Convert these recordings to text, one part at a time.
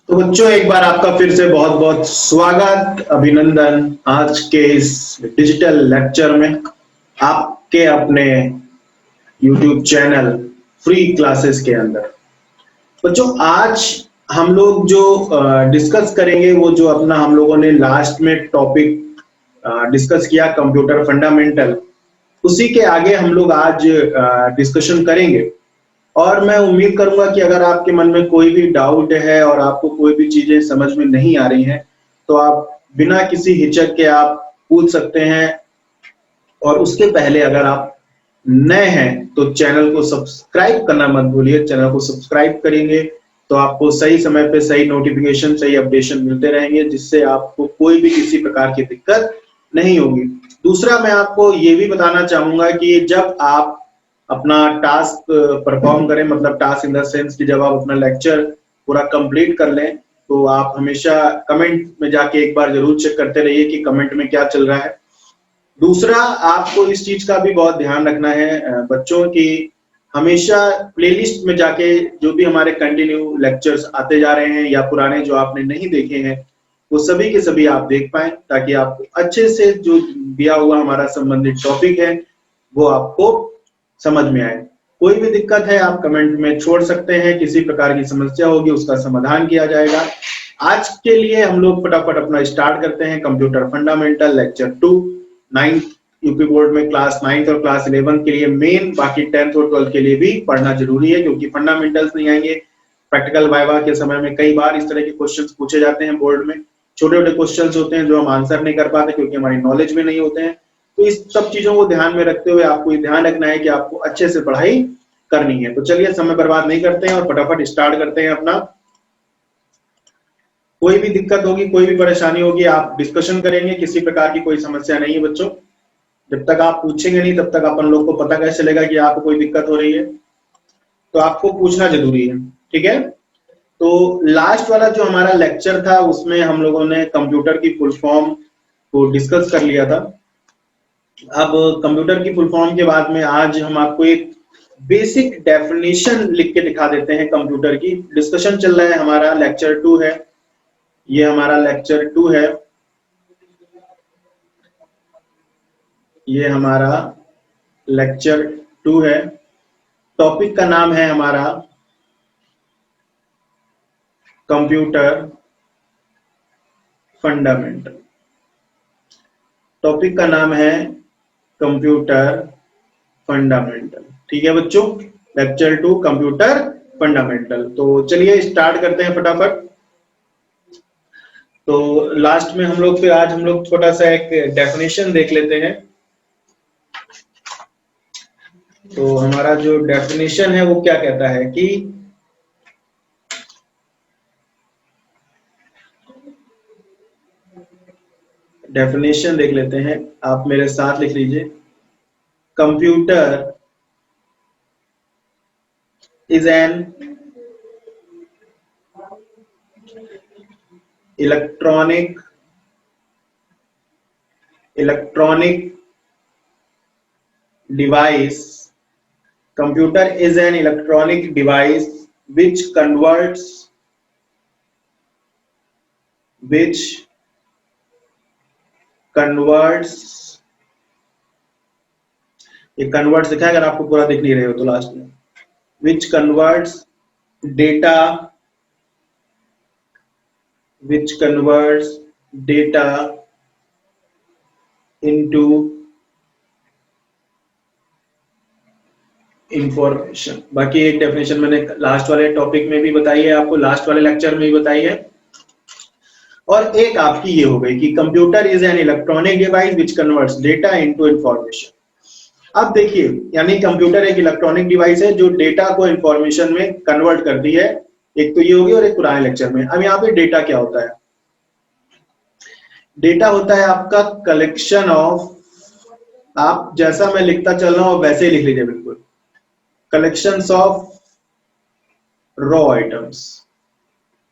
तो बच्चों, एक बार आपका फिर से बहुत बहुत स्वागत, अभिनंदन आज के इस डिजिटल लेक्चर में आपके अपने YouTube चैनल फ्री क्लासेस के अंदर। बच्चों, आज हम लोग जो डिस्कस करेंगे वो जो अपना हम लोगों ने लास्ट में टॉपिक डिस्कस किया कंप्यूटर फंडामेंटल, उसी के आगे हम लोग आज डिस्कशन करेंगे। और मैं उम्मीद करूंगा कि अगर आपके मन में कोई भी डाउट है और आपको कोई भी चीजें समझ में नहीं आ रही हैं तो आप बिना किसी हिचक के आप पूछ सकते हैं। और उसके पहले अगर आप नए हैं तो चैनल को सब्सक्राइब करना मत भूलिए। चैनल को सब्सक्राइब करेंगे तो आपको सही समय पे सही नोटिफिकेशन, सही अपडेशन मिलते रहेंगे, जिससे आपको कोई भी किसी प्रकार की दिक्कत नहीं होगी। दूसरा, मैं आपको ये भी बताना चाहूंगा कि जब आप अपना टास्क परफॉर्म करें, मतलब टास्क इन द सेंस कि जब आप अपना लेक्चर पूरा कंप्लीट कर लें, तो आप हमेशा कमेंट में जाके एक बार जरूर चेक करते रहिए कि कमेंट में क्या चल रहा है। दूसरा, आपको इस चीज का भी बहुत ध्यान रखना है बच्चों की हमेशा प्लेलिस्ट में जाके जो भी हमारे कंटिन्यू लेक्चर्स आते जा रहे हैं या पुराने जो आपने नहीं देखे हैं वो सभी के सभी आप देख पाएं, ताकि आपको अच्छे से जो दिया हुआ हमारा संबंधित टॉपिक है वो आपको समझ में आए। कोई भी दिक्कत है आप कमेंट में छोड़ सकते हैं, किसी प्रकार की समस्या होगी उसका समाधान किया जाएगा। आज के लिए हम लोग फटाफट अपना स्टार्ट करते हैं। Computer fundamental lecture 2, 9th UP board में क्लास 9th और क्लास 11 के लिए मेन, बाकी 10th और 12th के लिए भी पढ़ना जरूरी है, क्योंकि फंडामेंटल्स नहीं आएंगे। प्रैक्टिकल वाइवा के समय में कई बार इस तरह के क्वेश्चंस पूछे जाते हैं बोर्ड में। छोटे छोटे क्वेश्चंस होते हैं जो हम आंसर नहीं कर पाते क्योंकि हमारी नॉलेज में नहीं होते हैं। तो इस सब चीजों को ध्यान में रखते हुए आपको ये ध्यान रखना है कि आपको अच्छे से पढ़ाई करनी है। तो चलिए समय बर्बाद नहीं करते हैं और फटाफट स्टार्ट करते हैं अपना। कोई भी दिक्कत होगी, कोई भी परेशानी होगी, आप डिस्कशन करेंगे, किसी प्रकार की कोई समस्या नहीं है बच्चों। जब तक आप पूछेंगे नहीं तब तक अपन लोग को पता कैसे चलेगा कि आपको कोई दिक्कत हो रही है। तो आपको पूछना जरूरी है, ठीक है। तो लास्ट वाला जो हमारा लेक्चर था उसमें हम लोगों ने कंप्यूटर की फुल फॉर्म को डिस्कस कर लिया था। अब कंप्यूटर की फुल फॉर्म के बाद में आज हम आपको एक बेसिक डेफिनेशन लिख के दिखा देते हैं कंप्यूटर की। डिस्कशन चल रहा है, हमारा लेक्चर 2 है, ये हमारा लेक्चर 2 है, ये हमारा लेक्चर 2 है। टॉपिक का नाम है हमारा कंप्यूटर फंडामेंटल। टॉपिक का नाम है कंप्यूटर फंडामेंटल, ठीक है बच्चों। Lecture 2 computer fundamental. तो चलिए स्टार्ट करते हैं फटाफट। तो लास्ट में हम लोग, फिर आज हम लोग छोटा सा एक डेफिनेशन देख लेते हैं। तो हमारा जो डेफिनेशन है वो क्या कहता है कि डेफिनेशन देख लेते हैं, आप मेरे साथ लिख लीजिए। Computer is an electronic device. Computer is an electronic device which converts ये कन्वर्ट्स लिखा है, अगर आपको पूरा दिख नहीं रहे हो तो लास्ट में, which converts data into information. बाकी एक डेफिनेशन मैंने लास्ट वाले टॉपिक में भी बताई है, आपको लास्ट वाले लेक्चर में भी बताई है। और एक आपकी ये हो गई कि computer is an electronic device which converts data into information. अब देखिए, यानी कंप्यूटर एक इलेक्ट्रॉनिक डिवाइस है जो डेटा को इंफॉर्मेशन में कन्वर्ट करती है। एक तो ये होगी और एक पुराने लेक्चर में। अब यहाँ पे डेटा क्या होता है? डेटा होता है आपका कलेक्शन ऑफ, आप जैसा मैं लिखता चल रहा हूं वैसे ही लिख लीजिए बिल्कुल, कलेक्शंस ऑफ रॉ आइटम्स।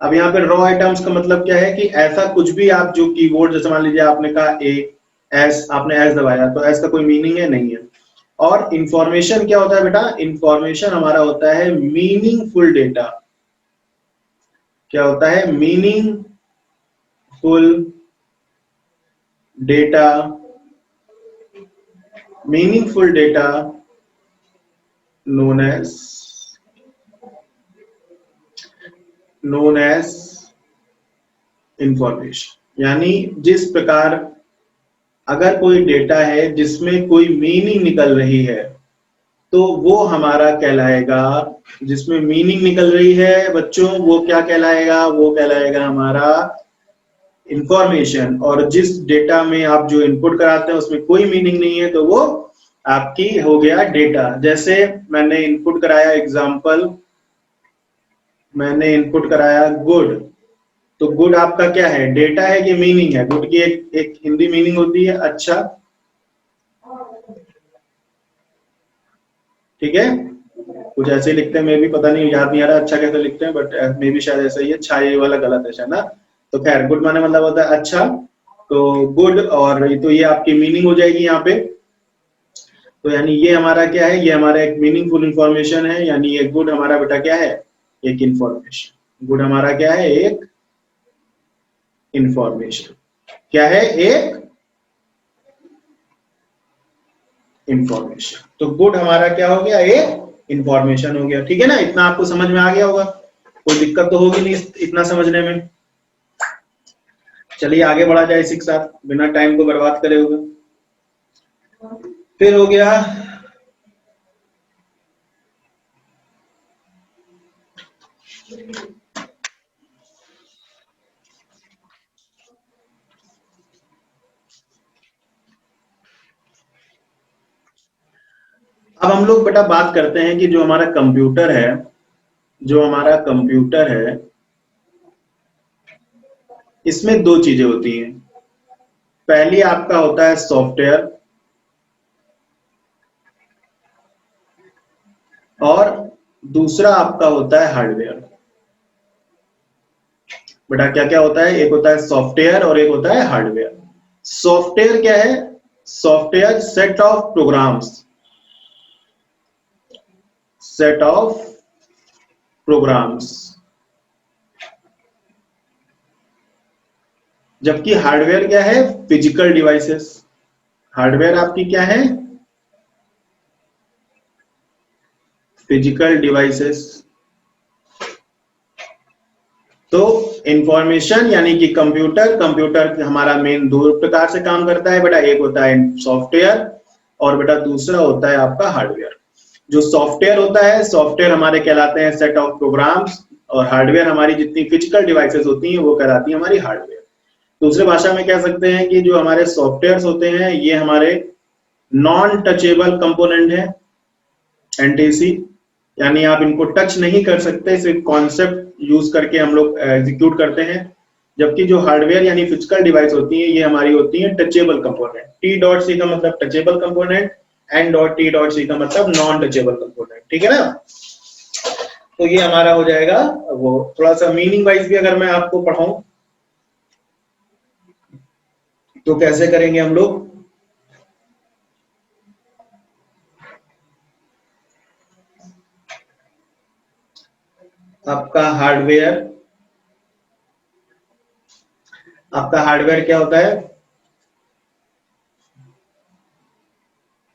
अब यहाँ पे रॉ आइटम्स का मतलब क्या है कि ऐसा कुछ भी आप जो कीबोर्ड, जैसे मान लीजिए आपने कहा ए एस, आपने एस दबाया तो एस का कोई मीनिंग है? नहीं है। और इंफॉर्मेशन क्या होता है बेटा? इंफॉर्मेशन हमारा होता है मीनिंगफुल डेटा। क्या होता है? Meaningful data, meaningful data known as known as information. यानी जिस प्रकार अगर कोई डेटा है जिसमें कोई मीनिंग निकल रही है तो वो हमारा कहलाएगा, जिसमें मीनिंग निकल रही है बच्चों वो क्या कहलाएगा? वो कहलाएगा हमारा इंफॉर्मेशन। और जिस डेटा में आप जो इनपुट कराते हैं उसमें कोई मीनिंग नहीं है तो वो आपकी हो गया डेटा। जैसे मैंने इनपुट कराया एग्जाम्पल, मैंने इनपुट कराया गुड, तो गुड आपका क्या है? डेटा है कि मीनिंग है? गुड की एक हिंदी मीनिंग होती है अच्छा, ठीक है? कुछ ऐसे लिखते हैं, मैं भी पता नहीं, याद नहीं आ रहा अच्छा कैसे लिखते हैं, बट मे भी शायद ऐसा ही है। अच्छा ये वाला गलत है शायद ना। तो खैर गुड माने मतलब होता है अच्छा, तो गुड, और तो ये आपकी मीनिंग हो जाएगी यहाँ पे। तो यानी ये हमारा क्या है? ये हमारा एक मीनिंगफुल इंफॉर्मेशन है। यानी ये गुड हमारा बेटा क्या है? एक इंफॉर्मेशन। गुड हमारा क्या है? एक इंफॉर्मेशन। क्या है? एक इंफॉर्मेशन। तो गुड हमारा क्या हो गया? एक इंफॉर्मेशन हो गया। ठीक है ना? इतना आपको समझ में आ गया होगा, कोई दिक्कत तो होगी नहीं इतना समझने में। चलिए आगे बढ़ा जाए इसी के साथ, बिना टाइम को बर्बाद करे हुए। फिर हो गया अब हम लोग बेटा बात करते हैं कि जो हमारा कंप्यूटर है, जो हमारा कंप्यूटर है इसमें दो चीजें होती हैं। पहली आपका होता है सॉफ्टवेयर, और दूसरा आपका होता है हार्डवेयर। बेटा क्या क्या होता है? एक होता है सॉफ्टवेयर और एक होता है हार्डवेयर। सॉफ्टवेयर क्या है? Software set of programs, set of programs. जबकि हार्डवेयर क्या है? Physical devices. हार्डवेयर आपकी क्या है? Physical devices. तो इंफॉर्मेशन यानी कि कंप्यूटर, कंप्यूटर हमारा मेन दो प्रकार से काम करता है बेटा। एक होता है सॉफ्टवेयर और बेटा दूसरा होता है आपका हार्डवेयर। जो सॉफ्टवेयर होता है, सॉफ्टवेयर हमारे कहलाते हैं सेट ऑफ प्रोग्राम्स, और हार्डवेयर हमारी जितनी फिजिकल डिवाइसेस होती हैं वो कहलाती है हमारी हार्डवेयर। दूसरे भाषा में कह सकते हैं कि जो हमारे सॉफ्टवेयर होते हैं ये हमारे नॉन टचेबल कंपोनेंट है, एनटीसी। यानी आप इनको टच नहीं कर सकते, सिर्फ कॉन्सेप्ट यूज करके हम लोग एग्जीक्यूट करते हैं। जबकि जो हार्डवेयर यानी फिजिकल डिवाइस होती है ये हमारी होती है touchable component. T dot C का मतलब touchable component, N dot T dot C का मतलब नॉन टचेबल कंपोनेंट। ठीक है ना? तो ये हमारा हो जाएगा। वो थोड़ा सा मीनिंग वाइज भी अगर मैं आपको पढ़ाऊं तो कैसे करेंगे हम लोग? आपका हार्डवेयर, आपका हार्डवेयर क्या होता है?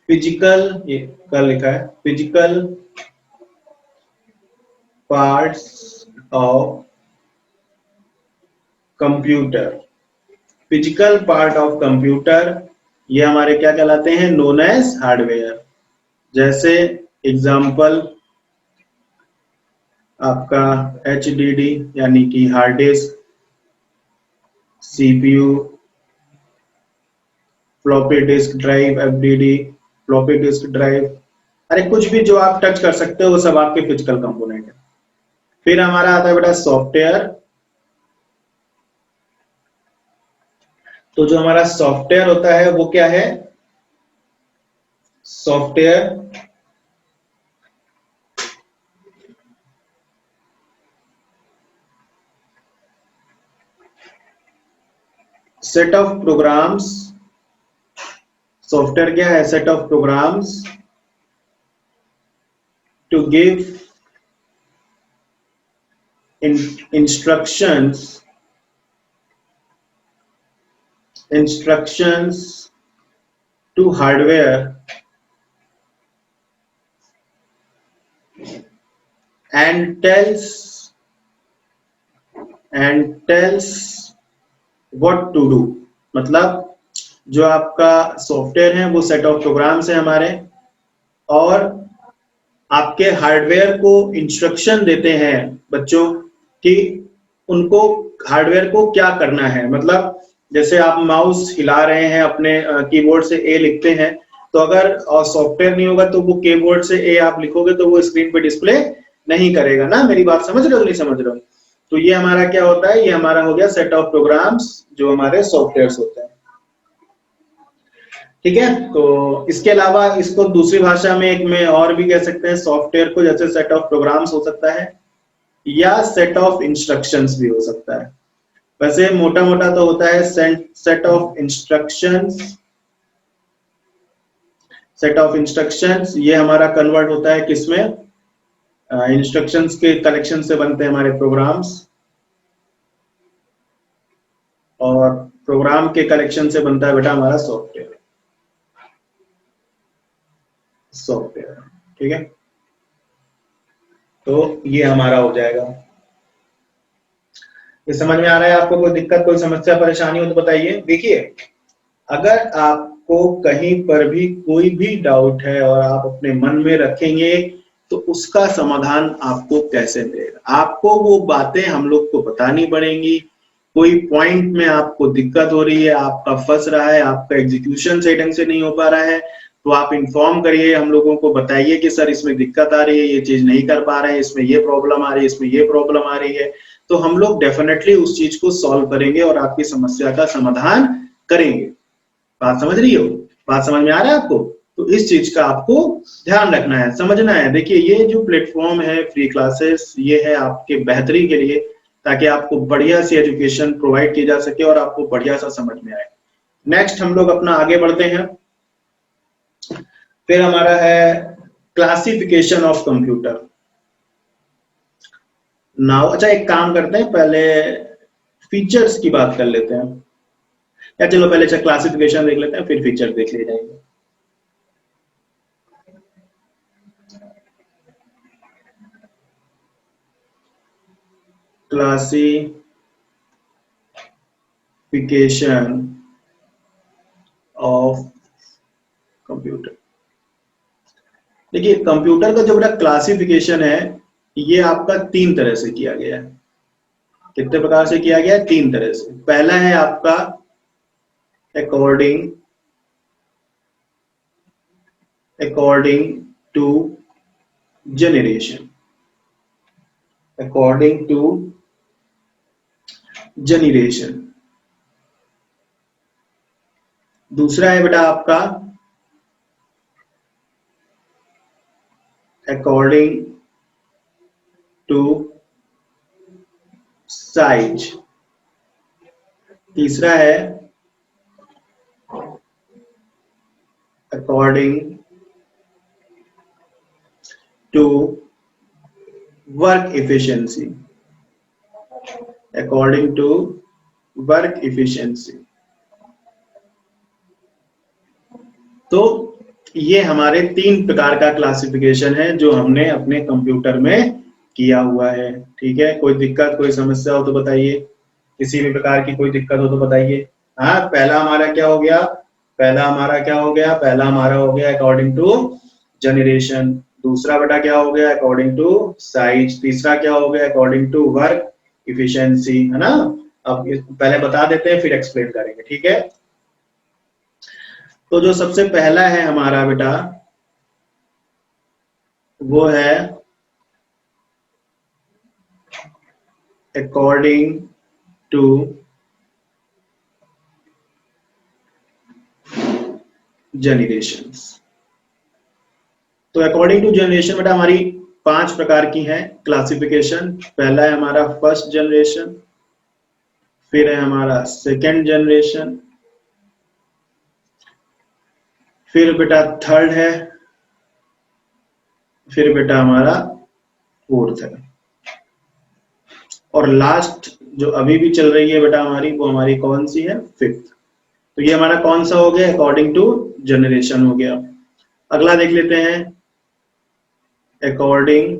फिजिकल, ये कल लिखा है, physical parts of computer. Physical part of computer ये हमारे क्या कहलाते हैं? Known as hardware. जैसे एग्जांपल आपका HDD यानी कि hard disk, CPU, floppy disk drive, FDD, floppy disk drive, अरे कुछ भी जो आप टच कर सकते हो वो सब आपके फिजिकल कंपोनेंट है। फिर हमारा आता है बेटा सॉफ्टवेयर। तो जो हमारा सॉफ्टवेयर होता है वो क्या है? Software set of programs. Software क्या है? Set of programs to give instructions to hardware and tells what to do। मतलब जो आपका सॉफ्टवेयर है वो सेट ऑफ प्रोग्राम्स है हमारे, और आपके हार्डवेयर को इंस्ट्रक्शन देते हैं बच्चों कि उनको हार्डवेयर को क्या करना है। मतलब जैसे आप माउस हिला रहे हैं, अपने कीबोर्ड से ए लिखते हैं, तो अगर सॉफ्टवेयर नहीं होगा तो वो कीबोर्ड से ए आप लिखोगे तो वो स्क्रीन पे डिस्प्ले नहीं करेगा ना। मेरी बात समझ रहे हो नहीं समझ रहे हो? तो ये हमारा क्या होता है, ये हमारा हो गया सेट ऑफ प्रोग्राम्स जो हमारे सॉफ्टवेयर होते हैं। ठीक है, तो इसके अलावा इसको दूसरी भाषा में एक में और भी कह सकते हैं सॉफ्टवेयर को, जैसे सेट ऑफ प्रोग्राम्स हो सकता है या सेट ऑफ इंस्ट्रक्शंस भी हो सकता है। वैसे मोटा मोटा तो होता है set of instructions. Set of instructions ये हमारा कन्वर्ट होता है किसमें, इंस्ट्रक्शंस के कलेक्शन से बनते हैं हमारे प्रोग्राम्स, और प्रोग्राम के कलेक्शन से बनता है बेटा हमारा सॉफ्टवेयर। ठीक है, तो ये हमारा हो जाएगा। ये समझ में आ रहा है आपको? कोई दिक्कत, कोई समस्या, परेशानी हो तो बताइए। देखिए, अगर आपको कहीं पर भी कोई भी डाउट है और आप अपने मन में रखेंगे तो उसका समाधान आपको कैसे मिलेगा? आपको वो बातें हम लोग को बतानी पड़ेंगी। कोई पॉइंट में आपको दिक्कत हो रही है, आपका फंस रहा है, आपका एग्जीक्यूशन सही ढंग से नहीं हो पा रहा है, तो आप इन्फॉर्म करिए, हम लोगों को बताइए कि सर इसमें दिक्कत आ रही है, ये चीज नहीं कर पा रहे हैं, इसमें ये प्रॉब्लम आ रही है, इसमें ये प्रॉब्लम आ रही है। तो हम लोग डेफिनेटली उस चीज को सॉल्व करेंगे और आपकी समस्या का समाधान करेंगे। बात समझ रही हो? बात समझ में आ रहा है आपको? तो इस चीज का आपको ध्यान रखना है, समझना है। देखिए, ये जो प्लेटफॉर्म है फ्री क्लासेस, ये है आपके बेहतरी के लिए, ताकि आपको बढ़िया सी एजुकेशन प्रोवाइड की जा सके और आपको बढ़िया सा समझ में आए। नेक्स्ट हम लोग अपना आगे बढ़ते हैं। फिर हमारा है क्लासिफिकेशन ऑफ कंप्यूटर। नाउ अच्छा, एक काम करते हैं, पहले फीचर्स की बात कर लेते हैं, या चलो पहले अच्छा क्लासिफिकेशन देख लेते हैं, फिर फीचर देख लिए जाएंगे। Classification of computer. देखिए, कंप्यूटर का जो बड़ा क्लासिफिकेशन है, ये आपका 3 तरह से किया गया है। कितने प्रकार से किया गया है? 3 तरह से। पहला है आपका according to generation. According to generation. दूसरा है बेटा आपका अकॉर्डिंग टू साइज। तीसरा है according to work efficiency. According to work efficiency. तो ये हमारे 3 प्रकार का क्लासिफिकेशन है जो हमने अपने कंप्यूटर में किया हुआ है। ठीक है, कोई दिक्कत, कोई समस्या हो तो बताइए, किसी भी प्रकार की कोई दिक्कत हो तो बताइए। हाँ, पहला हमारा क्या हो गया? पहला हमारा हो गया अकॉर्डिंग टू जनरेशन। दूसरा बेटा क्या हो गया? According to size. तीसरा क्या हो गया? अकॉर्डिंग टू वर्क इफिशियंसी, है ना। अब पहले बता देते हैं, फिर एक्सप्लेन करेंगे। ठीक है, तो जो सबसे पहला है हमारा बेटा, वो है अकॉर्डिंग टू जनरेशंस। तो अकॉर्डिंग टू जनरेशन बेटा हमारी 5 प्रकार की है क्लासिफिकेशन। पहला है हमारा फर्स्ट जनरेशन, फिर है हमारा सेकेंड जनरेशन, फिर बेटा थर्ड है, फिर बेटा हमारा फोर्थ है। और लास्ट जो अभी भी चल रही है बेटा हमारी, वो हमारी कौन सी है, 5th। तो ये हमारा कौन सा हो गया, अकॉर्डिंग टू जनरेशन हो गया। अगला देख लेते हैं, अकॉर्डिंग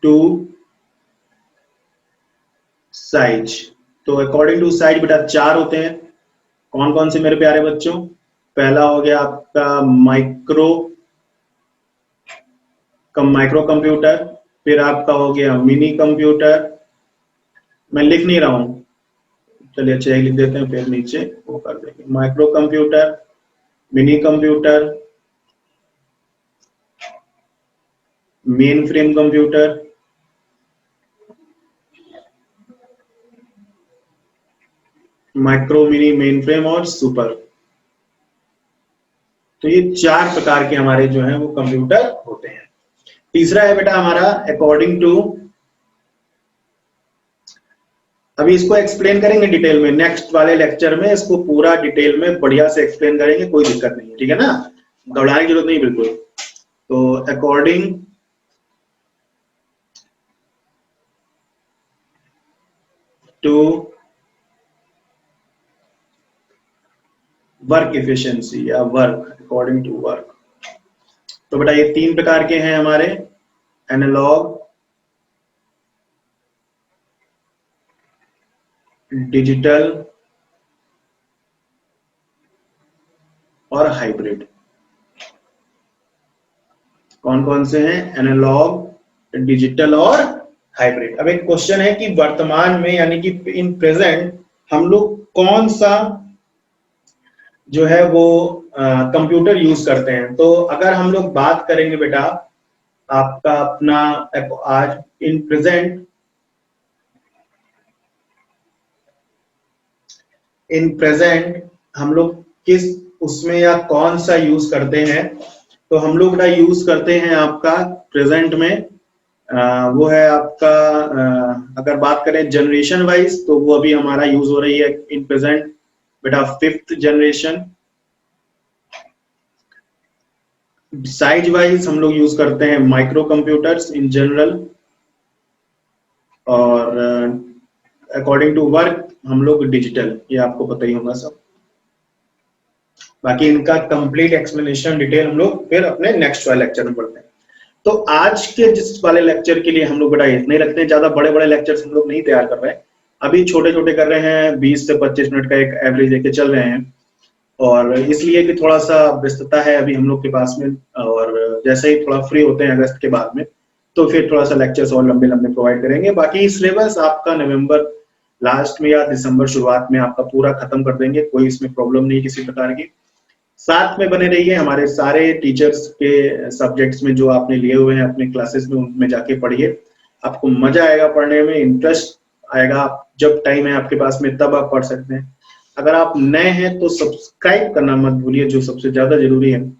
टू साइज। तो अकॉर्डिंग टू साइज बेटा 4 होते हैं। कौन कौन से मेरे प्यारे बच्चों, पहला हो गया आपका माइक्रो कंप्यूटर, फिर आपका हो गया मिनी कंप्यूटर, मैं लिख नहीं रहा हूं, चलिए अच्छा लिख देते हैं, फिर नीचे वो कर देंगे, micro computer, mini computer, main frame computer, micro, mini, main frame और सुपर। तो ये 4 प्रकार के हमारे जो हैं वो कंप्यूटर होते हैं। तीसरा है बेटा हमारा अकॉर्डिंग टू, अभी इसको एक्सप्लेन करेंगे डिटेल में, नेक्स्ट वाले लेक्चर में इसको पूरा डिटेल में बढ़िया से एक्सप्लेन करेंगे, कोई दिक्कत नहीं है, ठीक है ना, घबराने की जरूरत नहीं बिल्कुल। तो अकॉर्डिंग टू वर्क एफिशिएंसी या वर्क, अकॉर्डिंग टू वर्क। तो बेटा ये 3 प्रकार के हैं हमारे, एनालॉग, डिजिटल और हाइब्रिड। कौन कौन से हैं, एनालॉग, डिजिटल और हाइब्रिड। अब एक क्वेश्चन है कि वर्तमान में यानी कि इन प्रेजेंट हम लोग कौन सा जो है वो कंप्यूटर यूज करते हैं। तो अगर हम लोग बात करेंगे बेटा आपका अपना आज इन प्रेजेंट हम लोग किस उसमें या कौन सा यूज करते हैं, तो हम लोग बेटा यूज करते हैं आपका प्रेजेंट में वो है आपका अगर बात करें जनरेशन वाइज, तो वो अभी हमारा यूज हो रही है इन प्रेजेंट बेटा 5th जनरेशन। साइज वाइज हम लोग यूज करते हैं माइक्रो कंप्यूटर्स इन जनरल, और अकॉर्डिंग टू वर्क हम लोग डिजिटल, ये आपको पता ही होगा सब। बाकी इनका कंप्लीट एक्सप्लेनेशन डिटेल हम लोग फिर अपने नेक्स्ट वाले लेक्चर में पढ़ते हैं। तो आज के जिस वाले लेक्चर के लिए हम लोग बेटा इतने रखते हैं, ज्यादा बड़े बड़े लेक्चर्स हम लोग नहीं तैयार कर रहे हैं, अभी छोटे छोटे कर रहे हैं, 20 से 25 मिनट का एक एवरेज लेके चल रहे हैं, और इसलिए कि थोड़ा सा व्यस्तता है अभी हम लोग के पास में, और जैसे ही थोड़ा फ्री होते हैं अगस्त के बाद में, तो फिर थोड़ा सा लेक्चर्स और लंबे लंबे प्रोवाइड करेंगे। बाकी सिलेबस आपका नवंबर लास्ट में या दिसंबर शुरुआत में आपका पूरा खत्म कर देंगे, कोई इसमें प्रॉब्लम नहीं किसी प्रकार की। साथ में बने रहिए, हमारे सारे टीचर्स के सब्जेक्ट्स में जो आपने लिए हुए हैं अपने क्लासेस में, उनमें जाके पढ़िए, आपको मजा आएगा पढ़ने में, इंटरेस्ट आएगा। जब टाइम है आपके पास में तब आप पढ़ सकते हैं। अगर आप नए हैं तो सब्सक्राइब करना मत भूलिए, जो सबसे ज्यादा जरूरी है,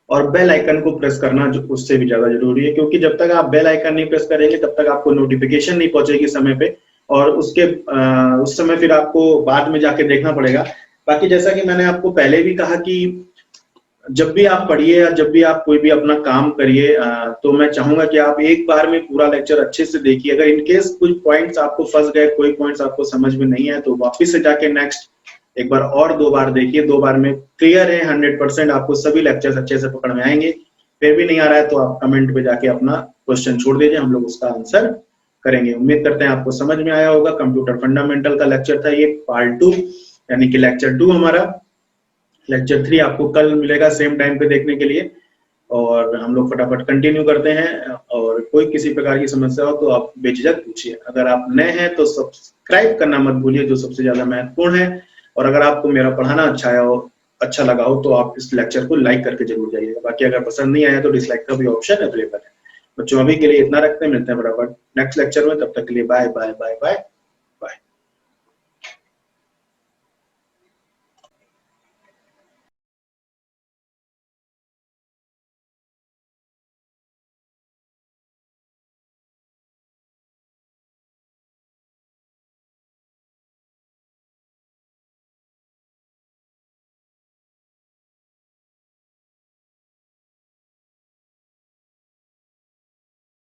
और बेल आइकन को प्रेस करना जो उससे भी ज्यादा जरूरी है, क्योंकि जब तक आप बेल आइकन नहीं प्रेस करेंगे तब तक आपको नोटिफिकेशन नहीं पहुंचेगी समय पे, और उस समय फिर आपको बाद में जाके देखना पड़ेगा। बाकी जैसा कि मैंने आपको पहले भी कहा कि जब भी आप पढ़िए या जब भी आप कोई भी अपना काम करिए, तो मैं चाहूंगा कि आप एक बार में पूरा लेक्चर अच्छे से देखिए। अगर इनकेस कुछ पॉइंट्स आपको फंस गए, कोई पॉइंट्स आपको समझ में नहीं है, तो वापस से जाके नेक्स्ट एक बार और 2 बार देखिए, 2 बार में क्लियर है 100%, आपको सभी लेक्चर्स अच्छे से पकड़ में आएंगे। फिर भी नहीं आ रहा है तो आप कमेंट पे जाके अपना क्वेश्चन छोड़ दीजिए, हम लोग उसका आंसर करेंगे। उम्मीद करते हैं आपको समझ में आया होगा। कंप्यूटर फंडामेंटल का लेक्चर था ये, पार्ट 2 यानी कि लेक्चर 2 हमारा। लेक्चर 3 आपको कल मिलेगा सेम टाइम पे देखने के लिए, और हम लोग फटाफट कंटिन्यू करते हैं। और कोई किसी प्रकार की समस्या हो तो आप बेझिझक पूछिए। अगर आप नए हैं तो सब्सक्राइब करना मत भूलिए, जो सबसे ज्यादा महत्वपूर्ण है। और अगर आपको मेरा पढ़ाना अच्छा लगा हो तो आप इस लेक्चर को लाइक करके जरूर जाइएगा। बाकी अगर पसंद नहीं आया तो डिसलाइक का भी ऑप्शन अवेलेबल है। बच्चों अभी के लिए इतना रखते हैं, मिलते हैं फटाफट नेक्स्ट लेक्चर में, तब तक के लिए बाय बाय बाय बाय।